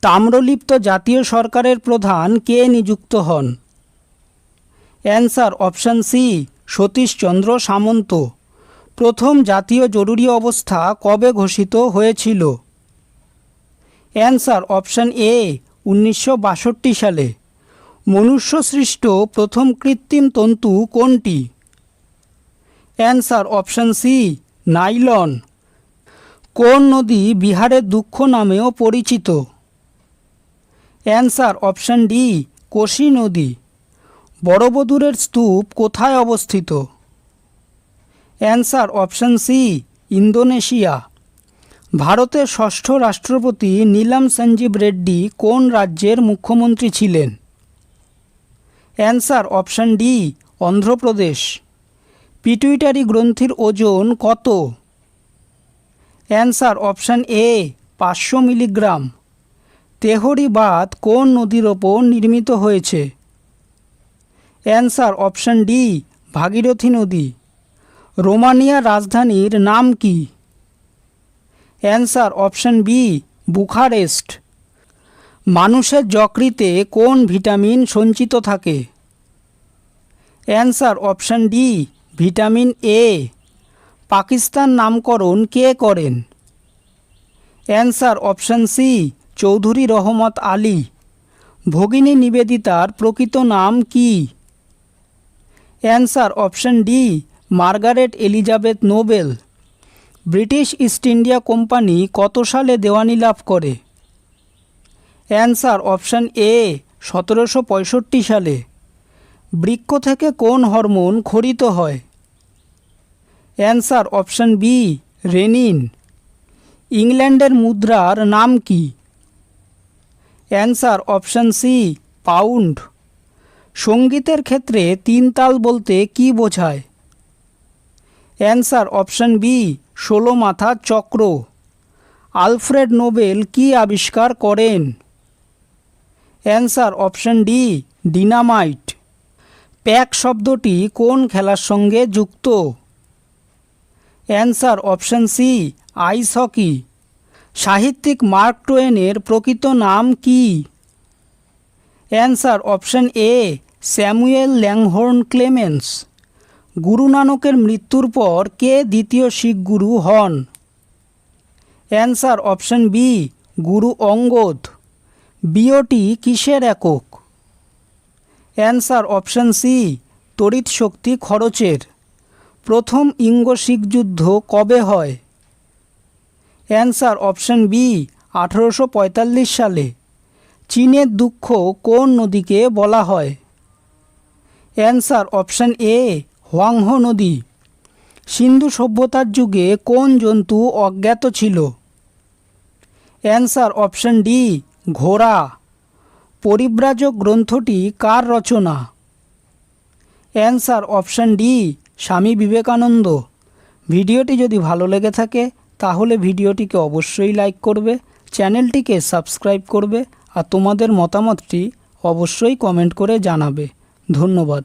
তাম্রলিপ্ত জাতীয় সরকারের প্রধান কে নিযুক্ত হন? অ্যান্সার অপশান সি, সতীশচন্দ্র সামন্ত। প্রথম জাতীয় জরুরি অবস্থা কবে ঘোষিত হয়েছিল? অ্যান্সার অপশান এ, 1962 সালে। মনুষ্যসৃষ্ট প্রথম কৃত্রিম তন্তু কোনটি? Answer option C, nylon. কোন নদী বিহারের দুঃখ নামেও পরিচিত? অ্যান্সার অপশান ডি, কোশি নদী। বড়বদুরের স্তূপ কোথায় অবস্থিত? Answer option C, Indonesia. ভারতের ষষ্ঠ রাষ্ট্রপতি নীলম সঞ্জীব রেড্ডি কোন রাজ্যের মুখ্যমন্ত্রী ছিলেন? Answer option D, Andhra Pradesh. Pituitary গ্রন্থির ওজন কত? Answer option A, 500 milligram. Tehri বাঁধ কোন নদীর ওপর নির্মিত হয়েছে? অ্যান্সার অপশান ডি, ভাগীরথী নদী। রোমানিয়ার রাজধানীর নাম কি? Answer option B, Bucharest. মানুষের যকৃতে কোন ভিটামিন সঞ্চিত থাকে? Answer option D, vitamin A. Pakistan নামকরণ কে করেন? Answer option C, Chowdhury Rahmat Ali. ভগিনী নিবেদিতার প্রকৃত নাম কি? Answer option D, Margaret Elizabeth Nobel. British east India company কত সালে দেওয়ানি লাভ করে? অ্যান্সার অপশান এ, 1765 সালে। বৃক্ষ থেকে কোন হরমোন খরিত হয়? Answer option B, renin. ইংল্যান্ডের মুদ্রার নাম কি? Answer option C, pound. সঙ্গীতের ক্ষেত্রে 3 তাল বলতে কি বোঝায়? অ্যান্সার অপশান বি, 16 মাথা চক্র। আলফ্রেড নোবেল কি আবিষ্কার করেন? Answer option D, dynamite. Puck শব্দটি কোন খেলার সঙ্গে যুক্ত? Answer option C, ice hockey. সাহিত্যিক মার্ক টোয়েনের প্রকৃত নাম কি? Answer option A, Samuel Langhorne Clemens. Guru নানকের মৃত্যুর পর কে দ্বিতীয় শিখ গুরু হন? অ্যান্সার অপশান বি, গুরু অঙ্গদ। বিওটি কিসের একক? অ্যান্সার অপশান সি, তড়িৎ শক্তি খরচের। প্রথম ইঙ্গ শিখ যুদ্ধ কবে হয়? অ্যান্সার অপশান বি, 1845 সালে। চীনের দুঃখ কোন নদীকে বলা হয়? অ্যান্সার অপশান এ, হোয়াংহো নদী। সিন্ধু সভ্যতার যুগে কোন জন্তু অজ্ঞাত ছিল? অ্যান্সার অপশান ডি, ঘোড়া। পরিব্রাজক গ্রন্থটি কার রচনা? Answer option D, Swami Vivekananda. ভিডিওটি যদি ভালো লেগে থাকে তাহলে ভিডিওটিকে অবশ্যই লাইক করবে, চ্যানেলটিকে সাবস্ক্রাইব করবে আর তোমাদের মতামতটি অবশ্যই কমেন্ট করে জানাবে। ধন্যবাদ।